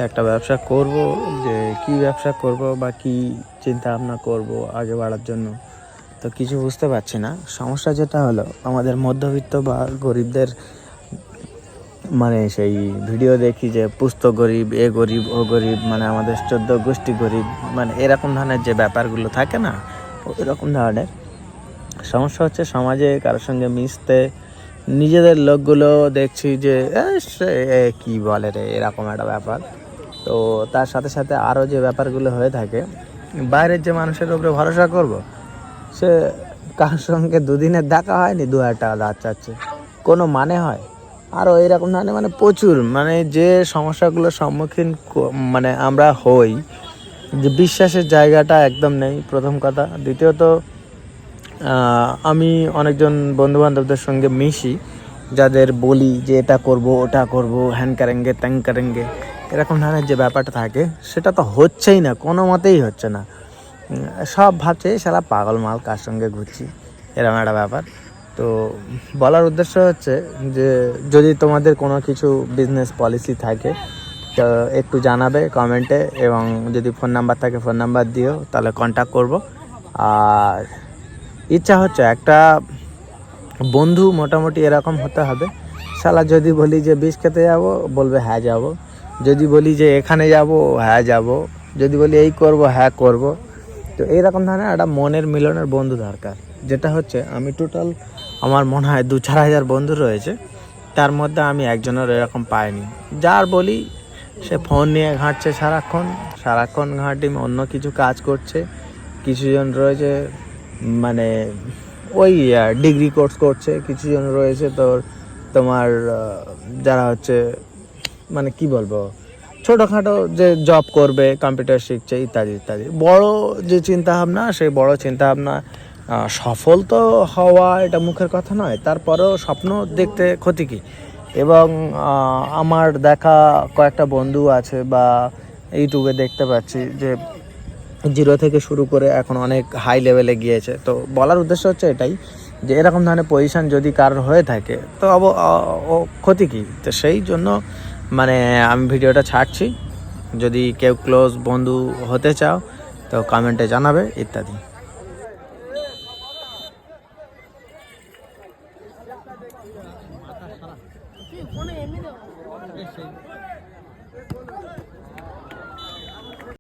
একটা ব্যবসা করব, যে কি ব্যবসা করব বা কি চিন্তা ভাবনা করব আগে বাড়ার জন্য, তো কিছু বুঝতে পারছি না। সমস্যা যেটা হলো, আমাদের মধ্যবিত্ত বা গরিবদের মানে সেই ভিডিও দেখি যে পুস্তক গরিব, এ গরিব, ও গরিব, মানে আমাদের 14 গোষ্ঠী গরিব, মানে এরকম ধরনের যে ব্যাপারগুলো থাকে না, ওইরকম ধরনের সমস্যা হচ্ছে সমাজে কারোর সঙ্গে মিশতে। নিজেদের লোকগুলো দেখছি যে কি বলে রে, এরকম একটা ব্যাপার। তো তার সাথে সাথে আরও যে ব্যাপারগুলো হয়ে থাকে, বাইরের যে মানুষের উপরে ভরসা করব, সে কারোর সঙ্গে দুদিনের দেখা হয়নি 2000 টাকা ধার চাচ্ছে, কোনো মানে হয়? আরও এরকম ধরনের মানে প্রচুর, মানে যে সমস্যাগুলোর সম্মুখীন মানে আমরা হই, যে বিশ্বাসের জায়গাটা একদম নেই, প্রথম কথা। দ্বিতীয়ত, আমি অনেকজন বন্ধুবান্ধবদের সঙ্গে মিশি, যাদের বলি যে এটা করব, ওটা করব, হ্যান কারেঙ্গে ত্যাং কারেঙ্গে, এরকম ধরনের যে ব্যাপারটা থাকে, সেটা তো হচ্ছেই না, কোনো মতেই হচ্ছে না। সব ভাবছে সারা পাগল মাল, কার সঙ্গে ঘুরছি, এরকম একটা ব্যাপার। তো বলার উদ্দেশ্য হচ্ছে যে যদি তোমাদের কোনো কিছু বিজনেস পলিসি থাকে, তো একটু জানাবে কমেন্টে, এবং যদি ফোন নাম্বার থাকে ফোন নাম্বার দিও, তাহলে কন্ট্যাক্ট করব। আর ইচ্ছা হচ্ছে একটা বন্ধু মোটামুটি এরকম হতে হবে, শালা যদি বলি যে বিষ খেতে যাব, বলবে হ্যাঁ যাব, যদি বলি যে এখানে যাব, হ্যাঁ যাব, যদি বলি এই করব, হ্যাঁ করব। তো এইরকম ধরনের একটা মনের মিলনের বন্ধু দরকার। যেটা হচ্ছে আমি টোটাল আমার মনে হয় 2-4 হাজার বন্ধু রয়েছে, তার মধ্যে আমি একজনের এরকম পাইনি। যার বলি সে ফোন নিয়ে ঘাঁটছে সারাক্ষণ ঘাঁটি, অন্য কিছু কাজ করছে। কিছুজন রয়েছে মানে ওই ডিগ্রি কোর্স করছে, কিছুজন রয়েছে তোমার যারা হচ্ছে মানে কি বলবো, ছোটোখাটো যে জব করবে, কম্পিউটার শিখছে, ইত্যাদি ইত্যাদি। বড় যে চিন্তাভাবনা, সেই বড় চিন্তাভাবনা সফল তো হওয়া এটা মুখের কথা নয়, তারপরেও স্বপ্ন দেখতে ক্ষতি কী। এবং আমার দেখা কয়েকটা বন্ধু আছে, বা ইউটিউবে দেখতে পাচ্ছি যে 0 থেকে শুরু করে এখন অনেক হাই লেভেলে গিয়েছে। তো বলার উদ্দেশ্য হচ্ছে এটাই, যে এরকম ধরনের পজিশান যদি কারোর হয়ে থাকে, তো ক্ষতি কী। তো সেই জন্য মানে আমি ভিডিওটা ছাড়ছি। যদি কেউ ক্লোজ বন্ধু হতে চাও, তো কমেন্টে জানাবে, ইত্যাদি।